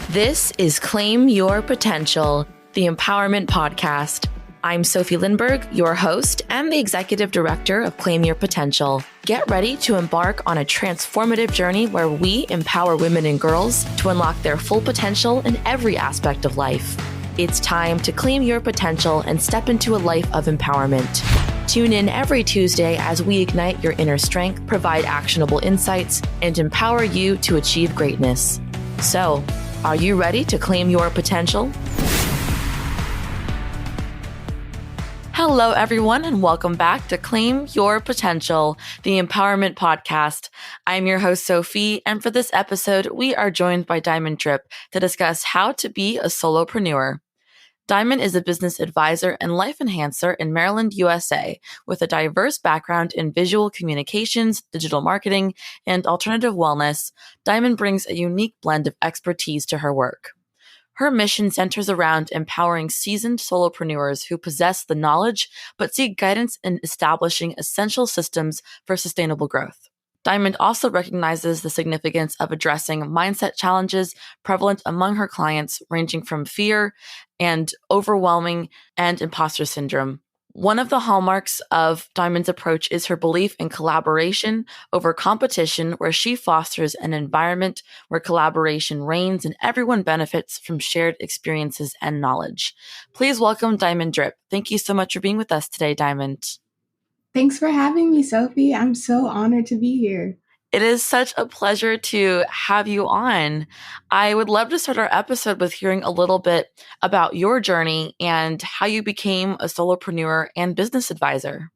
This is Claim Your Potential, the Empowerment Podcast. I'm Sofie Lindberg, your host and the Executive Director of Claim Your Potential. Get ready to embark on a transformative journey where we empower women and girls to unlock their full potential in every aspect of life. It's time to claim your potential and step into a life of empowerment. Tune in every Tuesday as we ignite your inner strength, provide actionable insights, and empower you to achieve greatness. So, are you ready to claim your potential? Hello, everyone, and welcome back to Claim Your Potential, the Empowerment Podcast. I'm your host, Sofie, and for this episode, we are joined by Diamond Drip to discuss how to be a solopreneur. Diamond is a business advisor and life enhancer in Maryland, USA, with a diverse background in visual communications, digital marketing, and alternative wellness. Diamond brings a unique blend of expertise to her work. Her mission centers around empowering seasoned solopreneurs who possess the knowledge but seek guidance in establishing essential systems for sustainable growth. Diamond also recognizes the significance of addressing mindset challenges prevalent among her clients, ranging from fear and overwhelming and imposter syndrome. One of the hallmarks of Diamond's approach is her belief in collaboration over competition, where she fosters an environment where collaboration reigns and everyone benefits from shared experiences and knowledge. Please welcome Diamond Drip. Thank you so much for being with us today, Diamond. Thanks for having me, Sofie. I'm so honored to be here. It is such a pleasure to have you on. I would love to start our episode with hearing a little bit about your journey and how you became a solopreneur and business advisor.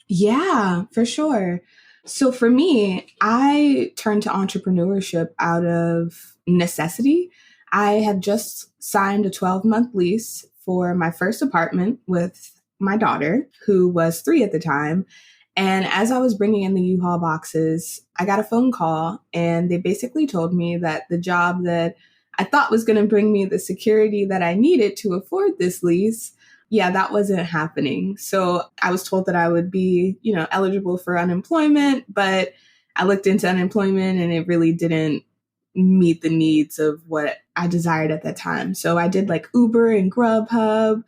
Yeah, for sure. So for me, I turned to entrepreneurship out of necessity. I had just signed a 12-month lease for my first apartment with my daughter, who was 3 at the time. And as I was bringing in the U-Haul boxes, I got a phone call and they basically told me that the job that I thought was going to bring me the security that I needed to afford this lease, that wasn't happening. So I was told that I would be, eligible for unemployment, but I looked into unemployment and it really didn't meet the needs of what I desired at that time. So I did like Uber and Grubhub.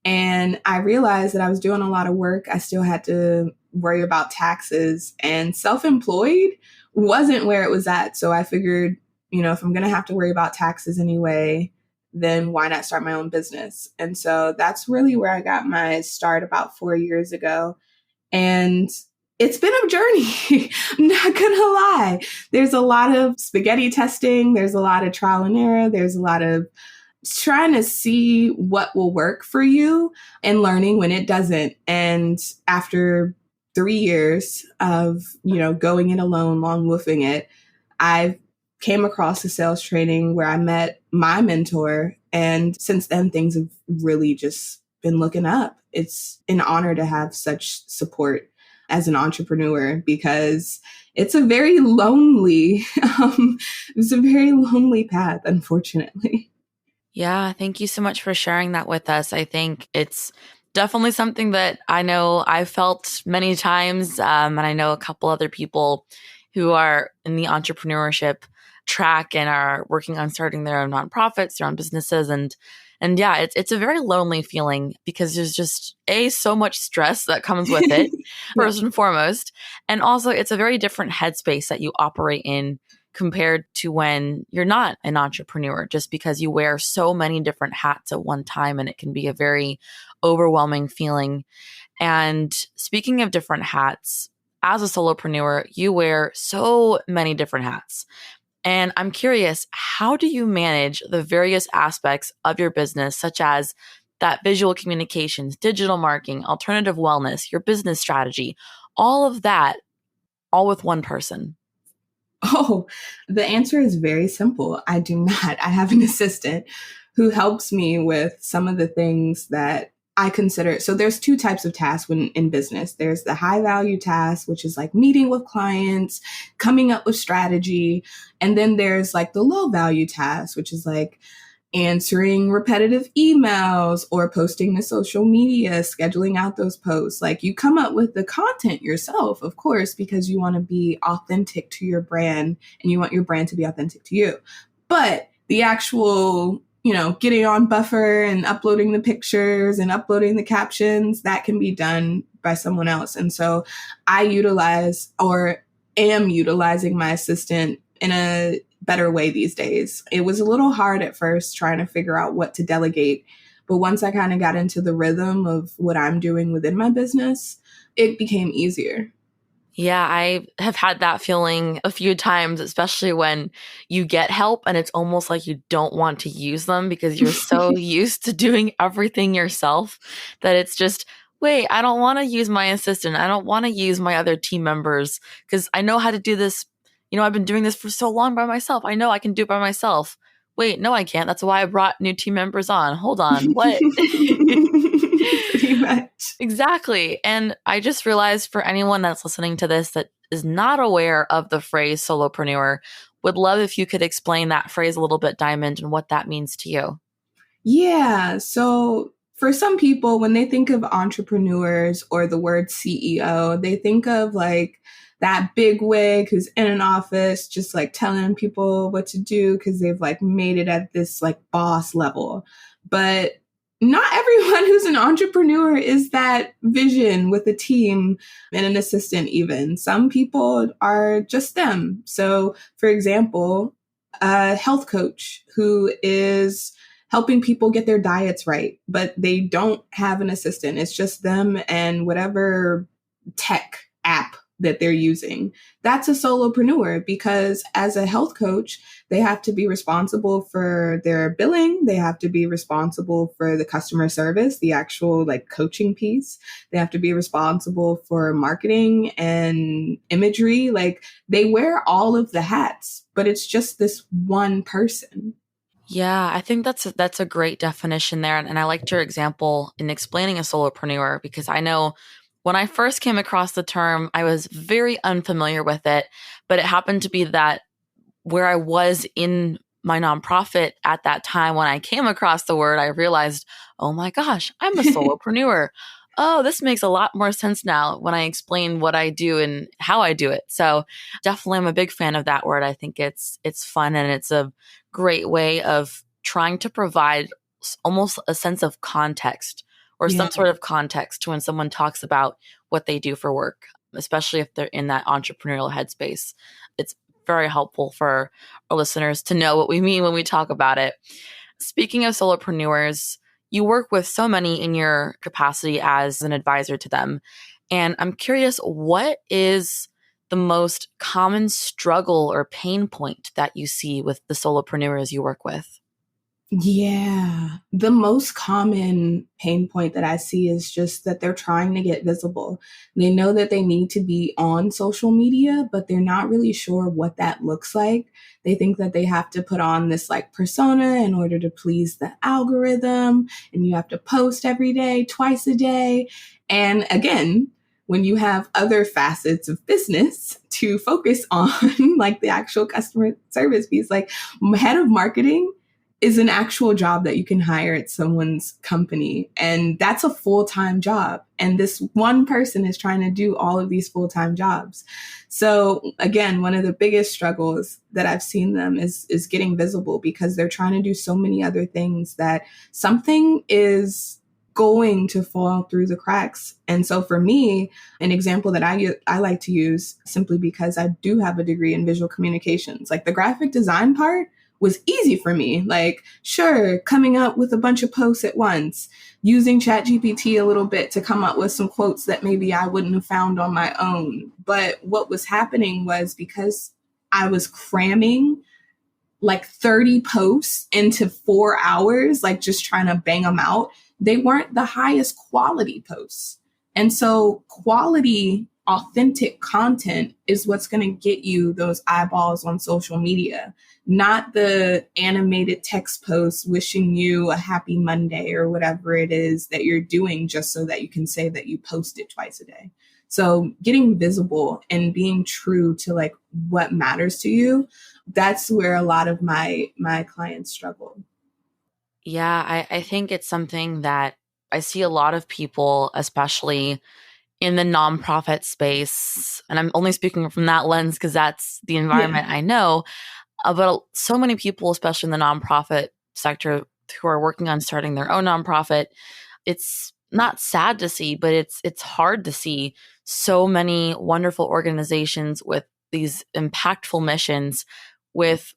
And I realized that I was doing a lot of work. I still had to worry about taxes, and self-employed wasn't where it was at. So I figured, if I'm going to have to worry about taxes anyway, then why not start my own business? And so that's really where I got my start about 4 years ago. And it's been a journey. I'm not going to lie. There's a lot of spaghetti testing. There's a lot of trial and error. There's a lot of trying to see what will work for you and learning when it doesn't. And after 3 years of, going it alone, long woofing it, I came across a sales training where I met my mentor. And since then, things have really just been looking up. It's an honor to have such support as an entrepreneur because it's a very lonely, path, unfortunately. Yeah, thank you so much for sharing that with us. I think it's definitely something that I know I've felt many times, and I know a couple other people who are in the entrepreneurship track and are working on starting their own nonprofits, their own businesses, and yeah, it's a very lonely feeling because there's just so much stress that comes with it, first and foremost, and also it's a very different headspace that you operate in compared to when you're not an entrepreneur, just because you wear so many different hats at one time and it can be a very overwhelming feeling. And speaking of different hats, as a solopreneur, you wear so many different hats. And I'm curious, how do you manage the various aspects of your business, such as that visual communications, digital marketing, alternative wellness, your business strategy, all of that, all with one person? Oh, the answer is very simple. I do not. I have an assistant who helps me with some of the things that I consider. So there's 2 types of tasks when in business. There's the high value task, which is like meeting with clients, coming up with strategy. And then there's like the low value task, which is like answering repetitive emails or posting to social media, scheduling out those posts. Like you come up with the content yourself, of course, because you want to be authentic to your brand and you want your brand to be authentic to you. But the actual, getting on Buffer and uploading the pictures and uploading the captions, that can be done by someone else. And so I utilize or am utilizing my assistant in a better way these days. It was a little hard at first trying to figure out what to delegate. But once I kind of got into the rhythm of what I'm doing within my business, it became easier. Yeah, I have had that feeling a few times, especially when you get help and it's almost like you don't want to use them because you're so used to doing everything yourself that it's just, wait, I don't want to use my assistant. I don't want to use my other team members because I know how to do this. I've been doing this for so long by myself. I know I can do it by myself. Wait, no, I can't. That's why I brought new team members on. Hold on. What? Pretty much. Exactly. And I just realized for anyone that's listening to this that is not aware of the phrase solopreneur, would love if you could explain that phrase a little bit, Diamond, and what that means to you. Yeah. So for some people, when they think of entrepreneurs or the word CEO, they think of like that big wig who's in an office just like telling people what to do because they've like made it at this like boss level. But not everyone who's an entrepreneur is that vision with a team and an assistant even. Some people are just them. So for example, a health coach who is helping people get their diets right, but they don't have an assistant. It's just them and whatever tech app that they're using. That's a solopreneur because as a health coach, they have to be responsible for their billing. They have to be responsible for the customer service, the actual like coaching piece. They have to be responsible for marketing and imagery. Like they wear all of the hats, but it's just this one person. Yeah, I think that's a great definition there. And I liked your example in explaining a solopreneur because I know when I first came across the term, I was very unfamiliar with it, but it happened to be that where I was in my nonprofit at that time when I came across the word, I realized, oh my gosh, I'm a solopreneur. Oh, this makes a lot more sense now when I explain what I do and how I do it. So definitely I'm a big fan of that word. I think it's fun and it's a great way of trying to provide almost a sense of context or Yeah. some sort of context to when someone talks about what they do for work, especially if they're in that entrepreneurial headspace. It's very helpful for our listeners to know what we mean when we talk about it. Speaking of solopreneurs, you work with so many in your capacity as an advisor to them. And I'm curious, what is the most common struggle or pain point that you see with the solopreneurs you work with? Yeah. The most common pain point that I see is just that they're trying to get visible. They know that they need to be on social media, but they're not really sure what that looks like. They think that they have to put on this like persona in order to please the algorithm, and you have to post every day, twice a day. And again, when you have other facets of business to focus on, like the actual customer service piece, like head of marketing is an actual job that you can hire at someone's company. And that's a full-time job. And this one person is trying to do all of these full-time jobs. So again, one of the biggest struggles that I've seen them is getting visible because they're trying to do so many other things that something is going to fall through the cracks. And so for me, an example that I like to use simply because I do have a degree in visual communications, like the graphic design part was easy for me. Like, sure, coming up with a bunch of posts at once, using ChatGPT a little bit to come up with some quotes that maybe I wouldn't have found on my own. But what was happening was because I was cramming like 30 posts into 4 hours, like just trying to bang them out, they weren't the highest quality posts. And so quality, authentic content is what's going to get you those eyeballs on social media, not the animated text posts wishing you a happy Monday or whatever it is that you're doing just so that you can say that you posted twice a day. So getting visible and being true to like what matters to you, that's where a lot of my clients struggle. Yeah, I think it's something that I see a lot of people, especially in the nonprofit space, and I'm only speaking from that lens because that's the environment I know. But so many people, especially in the nonprofit sector, who are working on starting their own nonprofit, it's not sad to see, but it's hard to see so many wonderful organizations with these impactful missions with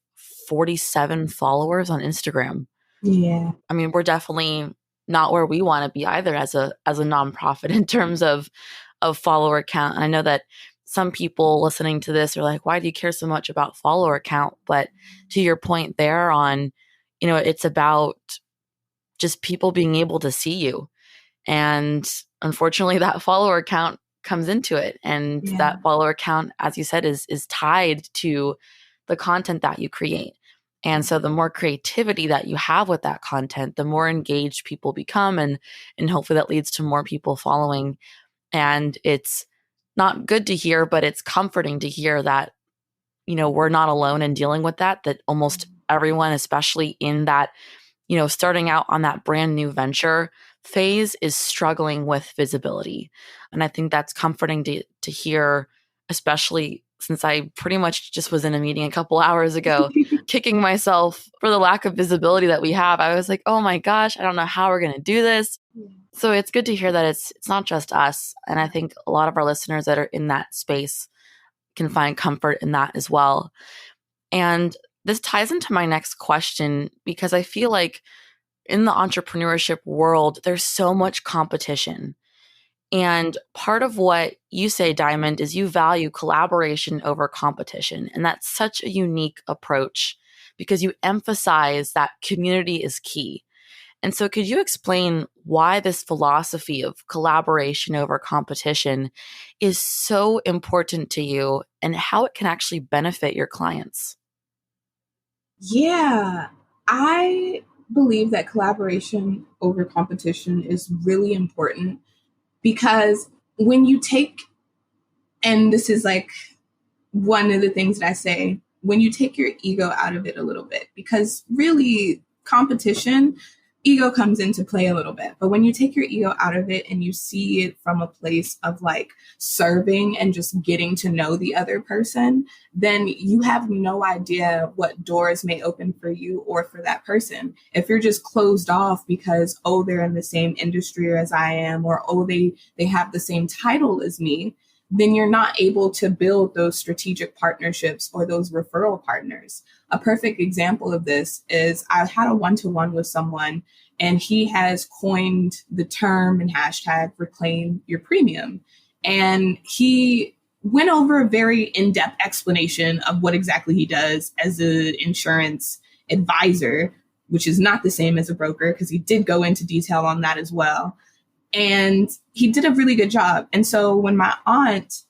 47 followers on Instagram. Yeah. I mean, we're definitely not where we want to be either as a nonprofit in terms of follower count. And I know that some people listening to this are like, why do you care so much about follower count? But to your point there on, it's about just people being able to see you. And unfortunately, that follower count comes into it. And that follower count, as you said, is tied to the content that you create. And so the more creativity that you have with that content, the more engaged people become, and hopefully that leads to more people following. And it's not good to hear, but it's comforting to hear that, we're not alone in dealing with that almost everyone, especially in that, starting out on that brand new venture phase, is struggling with visibility. And I think that's comforting to hear, especially since I pretty much just was in a meeting a couple hours ago, kicking myself for the lack of visibility that we have. I was like, oh my gosh, I don't know how we're going to do this. So it's good to hear that it's not just us. And I think a lot of our listeners that are in that space can find comfort in that as well. And this ties into my next question, because I feel like in the entrepreneurship world, there's so much competition. And part of what you say, Diamond, is you value collaboration over competition. And that's such a unique approach because you emphasize that community is key. And so could you explain why this philosophy of collaboration over competition is so important to you and how it can actually benefit your clients? Yeah, I believe that collaboration over competition is really important because when you take, and this is like one of the things that I say, when you take your ego out of it a little bit, because really competition, ego comes into play a little bit. But when you take your ego out of it and you see it from a place of like serving and just getting to know the other person, then you have no idea what doors may open for you or for that person. If you're just closed off because, oh, they're in the same industry as I am, or, oh, they have the same title as me, then you're not able to build those strategic partnerships or those referral partners. A perfect example of this is I had a one-to-one with someone, and he has coined the term and hashtag reclaim your premium. And he went over a very in-depth explanation of what exactly he does as an insurance advisor, which is not the same as a broker, because he did go into detail on that as well. And he did a really good job. And so when my aunt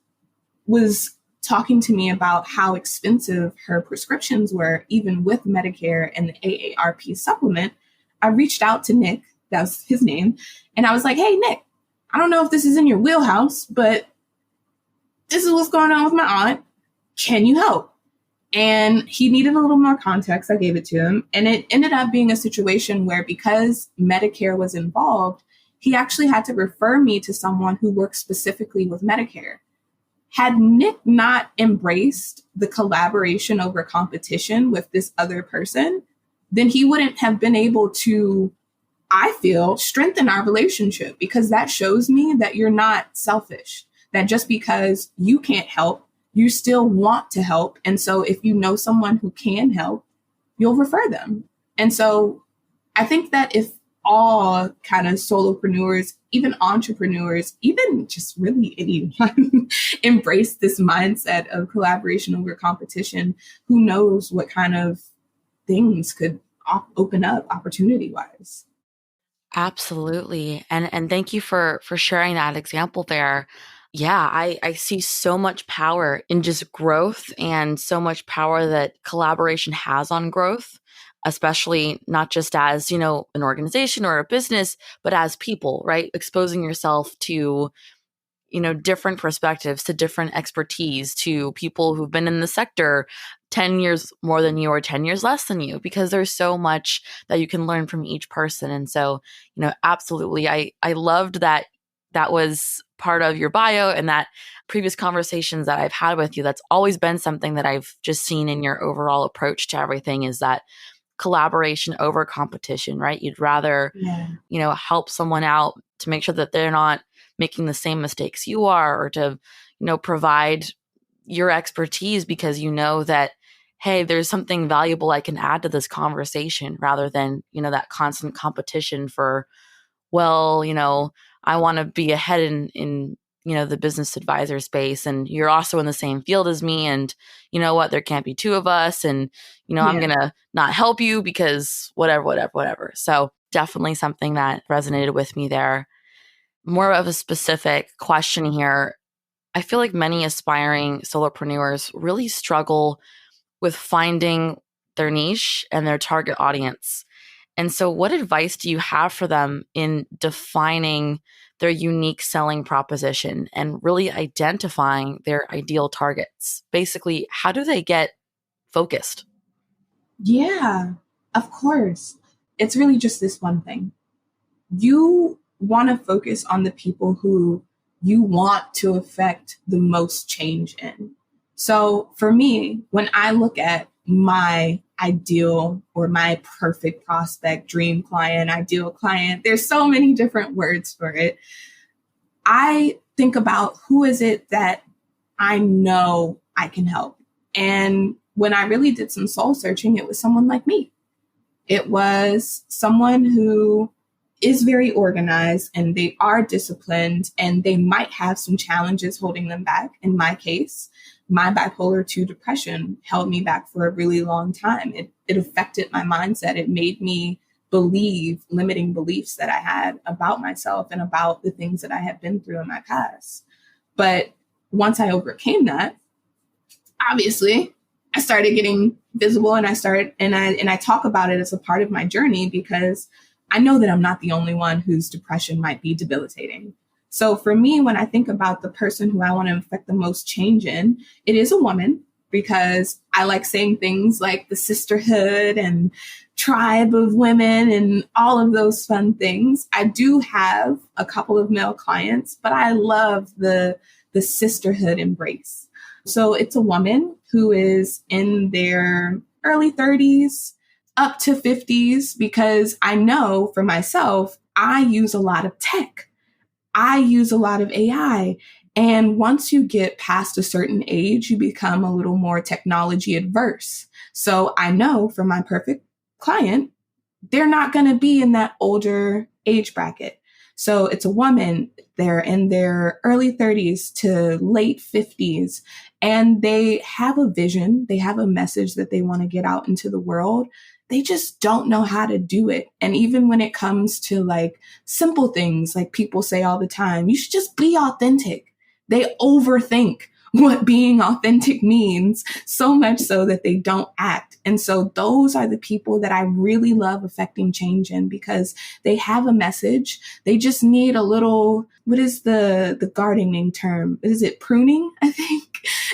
was talking to me about how expensive her prescriptions were, even with Medicare and the AARP supplement, I reached out to Nick, that's his name, and I was like, hey, Nick, I don't know if this is in your wheelhouse, but this is what's going on with my aunt. Can you help? And he needed a little more context. I gave it to him. And it ended up being a situation where, because Medicare was involved, he actually had to refer me to someone who works specifically with Medicare. Had Nick not embraced the collaboration over competition with this other person, then he wouldn't have been able to, I feel, strengthen our relationship, because that shows me that you're not selfish, that just because you can't help, you still want to help. And so if you know someone who can help, you'll refer them. And so I think that if all kind of solopreneurs, even entrepreneurs, even just really anyone embrace this mindset of collaboration over competition, who knows what kind of things could open up opportunity wise. Absolutely. And thank you for sharing that example there. Yeah, I see so much power in just growth, and so much power that collaboration has on growth, especially not just as, an organization or a business, but as people, right? Exposing yourself to, different perspectives, to different expertise, to people who've been in the sector 10 years more than you or 10 years less than you, because there's so much that you can learn from each person. And so, absolutely, I loved that that was part of your bio and that previous conversations that I've had with you, that's always been something that I've just seen in your overall approach to everything, is that collaboration over competition, right? You'd rather, Yeah. Help someone out to make sure that they're not making the same mistakes you are, or to, provide your expertise because you know that, hey, there's something valuable I can add to this conversation, rather than, that constant competition for, well, I want to be ahead in the business advisor space, and you're also in the same field as me, and you know what, there can't be two of us, and I'm Yeah. gonna not help you because whatever. So definitely something that resonated with me there. More of a specific question here. I feel like many aspiring solopreneurs really struggle with finding their niche and their target audience. And so, what advice do you have for them in defining their unique selling proposition and really identifying their ideal targets? Basically, how do they get focused? Yeah, of course. It's really just this one thing. You want to focus on the people who you want to affect the most change in. So for me, when I look at my ideal or my perfect prospect, dream client, ideal client, there's so many different words for it. I think about who is it that I know I can help. And when I really did some soul searching, it was someone like me. It was someone who is very organized and they are disciplined and they might have some challenges holding them back. In my case, my bipolar 2 depression held me back for a really long time. It affected my mindset. It made me believe limiting beliefs that I had about myself and about the things that I had been through in my past. But once I overcame that, obviously, I started getting visible, and I talk about it as a part of my journey because I know that I'm not the only one whose depression might be debilitating. So for me, when I think about the person who I want to affect the most change in, it is a woman, because I like saying things like the sisterhood and tribe of women and all of those fun things. I do have a couple of male clients, but I love the sisterhood embrace. So it's a woman who is in their early 30s up to 50s, because I know for myself, I use a lot of tech. I use a lot of AI. And once you get past a certain age, you become a little more technology adverse. So I know for my perfect client, they're not going to be in that older age bracket. So it's a woman, they're in their early 30s to late 50s, and they have a vision, they have a message that they want to get out into the world. They just don't know how to do it. And even when it comes to like simple things, like people say all the time, you should just be authentic. They overthink what being authentic means, so much so that they don't act. And so those are the people that I really love affecting change in, because they have a message. They just need a little, what is the gardening term? Is it pruning? I think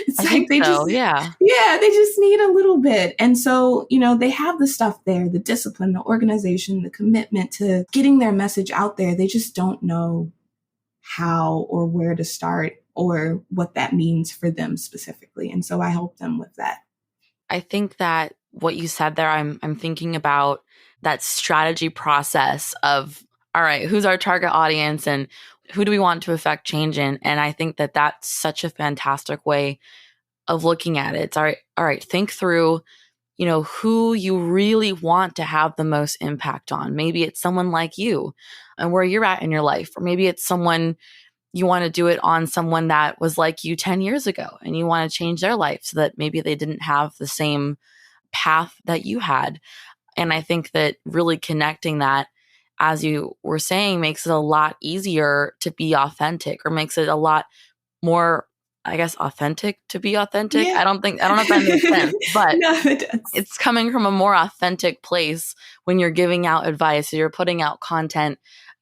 it's I like think they so, just, yeah. yeah, they just need a little bit. And so, they have the stuff there, the discipline, the organization, the commitment to getting their message out there. They just don't know how or where to start or what that means for them specifically. And so I help them with that. I think that what you said there, I'm thinking about that strategy process of, all right, who's our target audience and who do we want to affect change in? And I think that that's such a fantastic way of looking at it. It's all right, think through, who you really want to have the most impact on. Maybe it's someone like you and where you're at in your life, or maybe it's someone you want to do it on someone that was like you 10 years ago and you want to change their life so that maybe they didn't have the same path that you had. And I think that really connecting that, as you were saying, makes it a lot easier to be authentic, or makes it a lot more, I guess, authentic to be authentic. Yeah. I don't know if that makes sense, but No, it does. it's coming from a more authentic place when you're giving out advice or you're putting out content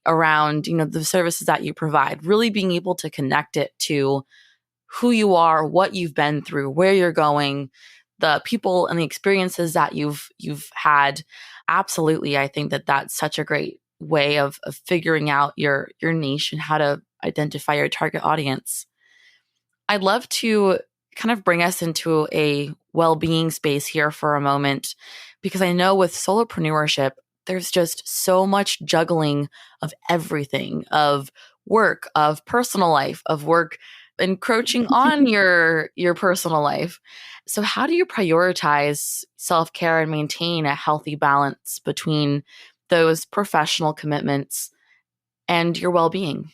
around, the services that you provide, really being able to connect it to who you are, what you've been through, where you're going, the people and the experiences that you've had. Absolutely. I think that that's such a great way of figuring out your niche and how to identify your target audience. I'd love to kind of bring us into a well-being space here for a moment, because I know with solopreneurship, there's just so much juggling of everything, of work, of personal life, of work encroaching on your personal life. So how do you prioritize self-care and maintain a healthy balance between those professional commitments and your well-being?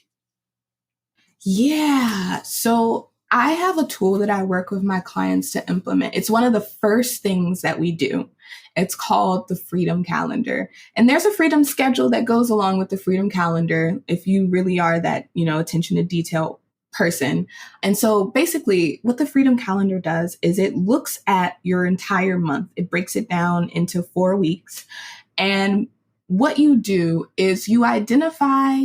Yeah. So I have a tool that I work with my clients to implement. It's one of the first things that we do. It's called the Freedom Calendar. And there's a freedom schedule that goes along with the Freedom Calendar if you really are that, attention to detail person. And so basically what the Freedom Calendar does is it looks at your entire month. It breaks it down into 4 weeks. And what you do is you identify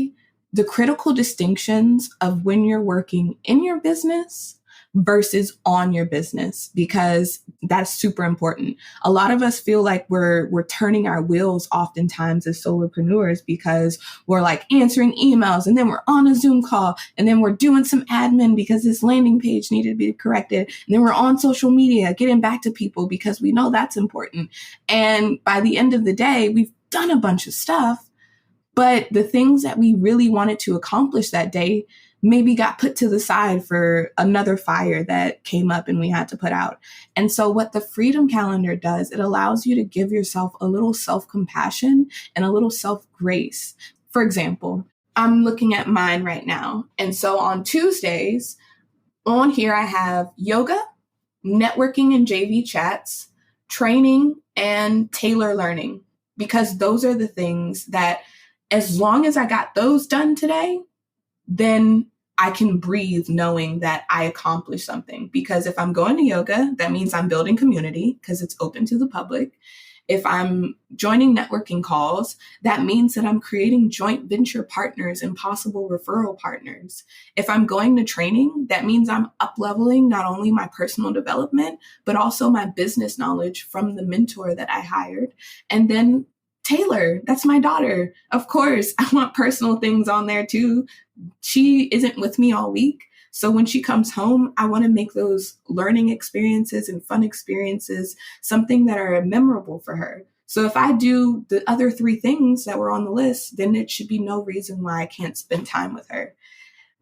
the critical distinctions of when you're working in your business versus on your business, because that's super important. A lot of us feel like we're turning our wheels oftentimes as solopreneurs because we're like answering emails and then we're on a Zoom call and then we're doing some admin because this landing page needed to be corrected. And then we're on social media getting back to people because we know that's important. And by the end of the day, we've done a bunch of stuff, but the things that we really wanted to accomplish that day maybe got put to the side for another fire that came up and we had to put out. And so what the Freedom Calendar does, it allows you to give yourself a little self-compassion and a little self-grace. For example, I'm looking at mine right now. And so on Tuesdays, on here I have yoga, networking and JV chats, training, and tailor learning, because those are the things that as long as I got those done today, then I can breathe knowing that I accomplished something. Because if I'm going to yoga, that means I'm building community because it's open to the public. If I'm joining networking calls, that means that I'm creating joint venture partners and possible referral partners. If I'm going to training, that means I'm up-leveling not only my personal development, but also my business knowledge from the mentor that I hired. And then Taylor, that's my daughter. Of course, I want personal things on there too. She isn't with me all week. So when she comes home, I want to make those learning experiences and fun experiences something that are memorable for her. So if I do the other 3 things that were on the list, then it should be no reason why I can't spend time with her.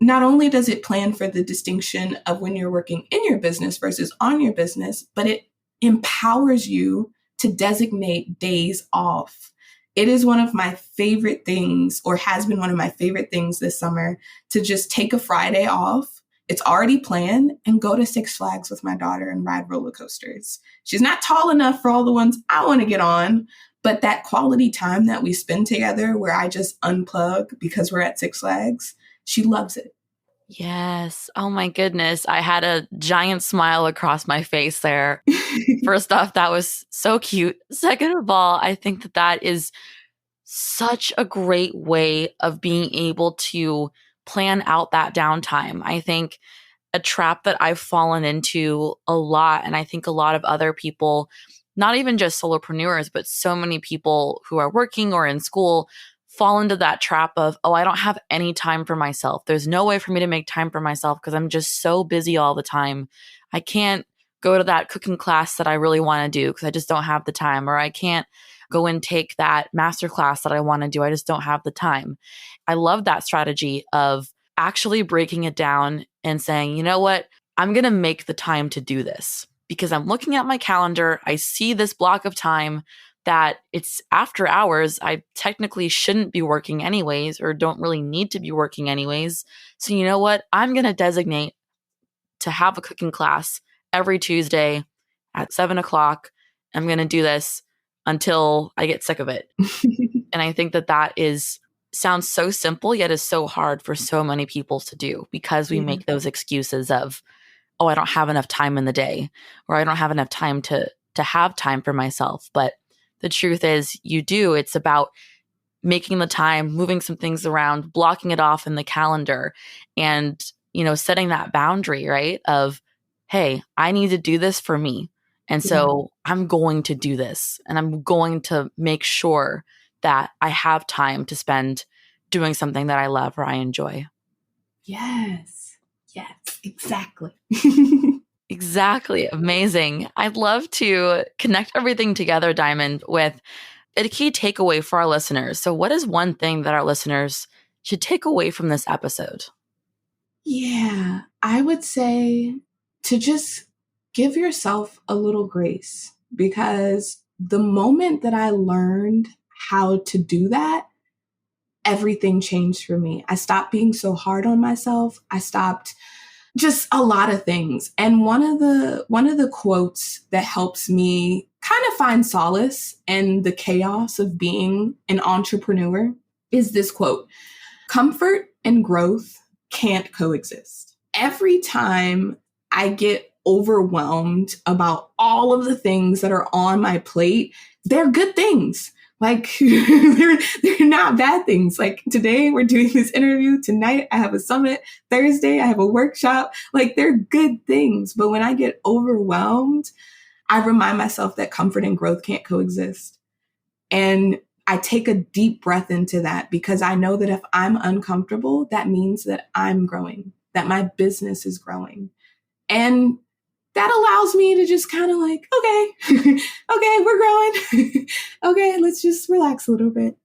Not only does it plan for the distinction of when you're working in your business versus on your business, but it empowers you to designate days off. It is one of my favorite things, or has been one of my favorite things this summer, to just take a Friday off. It's already planned, and go to Six Flags with my daughter and ride roller coasters. She's not tall enough for all the ones I want to get on, but that quality time that we spend together where I just unplug because we're at Six Flags, she loves it. Yes. Oh my goodness. I had a giant smile across my face there. First off, that was so cute. Second of all, I think that that is such a great way of being able to plan out that downtime. I think a trap that I've fallen into a lot, and I think a lot of other people, not even just solopreneurs, but so many people who are working or in school, fall into that trap of, oh, I don't have any time for myself. There's no way for me to make time for myself because I'm just so busy all the time. I can't go to that cooking class that I really want to do because I just don't have the time, or I can't go and take that master class that I want to do. I just don't have the time. I love that strategy of actually breaking it down and saying, you know what, I'm going to make the time to do this because I'm looking at my calendar. I see this block of time that it's after hours. I technically shouldn't be working anyways, or don't really need to be working anyways. So you know what? I'm going to designate to have a cooking class every Tuesday at 7:00. I'm going to do this until I get sick of it. And I think that that sounds so simple, yet is so hard for so many people to do because we make those excuses of, oh, I don't have enough time in the day, or I don't have enough time to have time for myself. But the truth is you do. It's about making the time, moving some things around, blocking it off in the calendar, and, setting that boundary, right? Of, hey, I need to do this for me. And so I'm going to do this, and I'm going to make sure that I have time to spend doing something that I love or I enjoy. Yes. Yes, exactly. Exactly. Amazing. I'd love to connect everything together, Diamond, with a key takeaway for our listeners. So, what is one thing that our listeners should take away from this episode? Yeah, I would say to just give yourself a little grace, because the moment that I learned how to do that, everything changed for me. I stopped being so hard on myself. I stopped just a lot of things. And one of the quotes that helps me kind of find solace in the chaos of being an entrepreneur is this quote: comfort and growth can't coexist. Every time I get overwhelmed about all of the things that are on my plate, they're good things. Like they're not bad things. Like today we're doing this interview. Tonight I have a summit. Thursday I have a workshop. Like they're good things. But when I get overwhelmed, I remind myself that comfort and growth can't coexist. And I take a deep breath into that, because I know that if I'm uncomfortable, that means that I'm growing, that my business is growing. And that allows me to just kind of like, okay, okay, we're growing. Okay, let's just relax a little bit.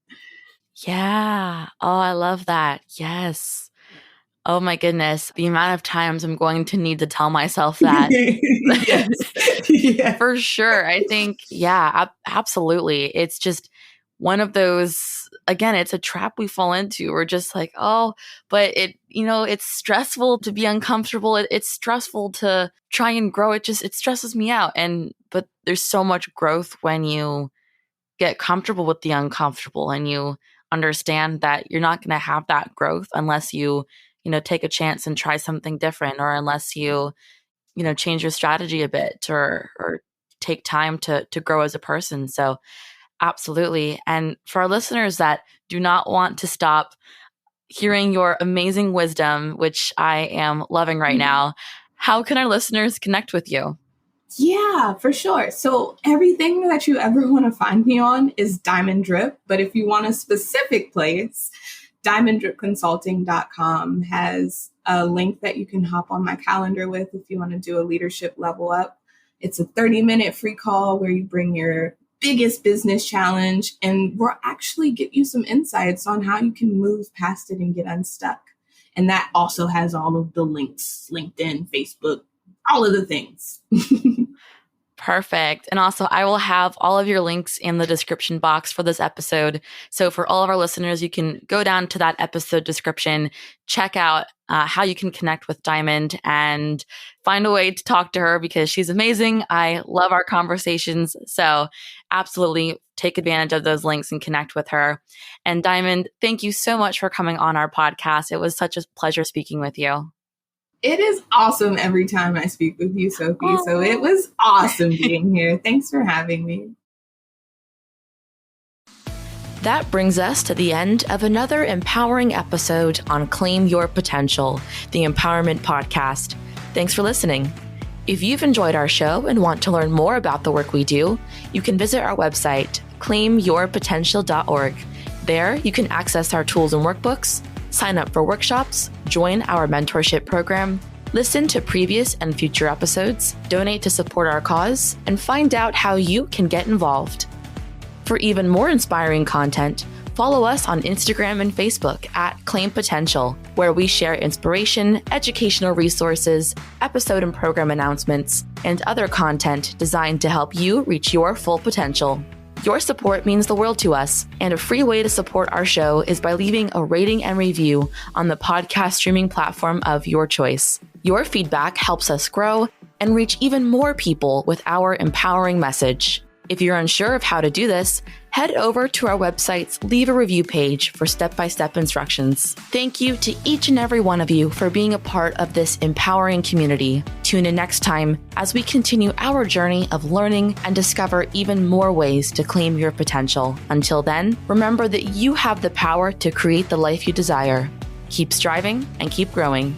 Yeah. Oh, I love that. Yes. Oh my goodness. The amount of times I'm going to need to tell myself that. Yes. Yeah. For sure. I think, yeah, absolutely. It's just one of those, again, it's a trap we fall into. We're just like, oh, but it's stressful to be uncomfortable. It's stressful to try and grow. It stresses me out. But there's so much growth when you get comfortable with the uncomfortable and you understand that you're not going to have that growth unless you take a chance and try something different, or unless you change your strategy a bit, or take time to grow as a person. So absolutely. And for our listeners that do not want to stop hearing your amazing wisdom, which I am loving right now, how can our listeners connect with you? Yeah, for sure. So everything that you ever want to find me on is Diamond Drip. But if you want a specific place, diamonddripconsulting.com has a link that you can hop on my calendar with if you want to do a leadership level up. It's a 30-minute free call where you bring your biggest business challenge, and we'll actually get you some insights on how you can move past it and get unstuck. And that also has all of the links: LinkedIn, Facebook, all of the things. Perfect. And also, I will have all of your links in the description box for this episode. So for all of our listeners, you can go down to that episode description, check out how you can connect with Diamond, and find a way to talk to her, because she's amazing. I love our conversations. So absolutely take advantage of those links and connect with her. And Diamond, thank you so much for coming on our podcast. It was such a pleasure speaking with you. It is awesome every time I speak with you, Sofie. Aww. So it was awesome being here. Thanks for having me. That brings us to the end of another empowering episode on Claim Your Potential, the Empowerment Podcast. Thanks for listening. If you've enjoyed our show and want to learn more about the work we do, you can visit our website, claimyourpotential.org. There, you can access our tools and workbooks, sign up for workshops, join our mentorship program, listen to previous and future episodes, donate to support our cause, and find out how you can get involved. For even more inspiring content, follow us on Instagram and Facebook at Claim Potential, where we share inspiration, educational resources, episode and program announcements, and other content designed to help you reach your full potential. Your support means the world to us, and a free way to support our show is by leaving a rating and review on the podcast streaming platform of your choice. Your feedback helps us grow and reach even more people with our empowering message. If you're unsure of how to do this, head over to our website's Leave a Review page for step-by-step instructions. Thank you to each and every one of you for being a part of this empowering community. Tune in next time as we continue our journey of learning and discover even more ways to claim your potential. Until then, remember that you have the power to create the life you desire. Keep striving and keep growing.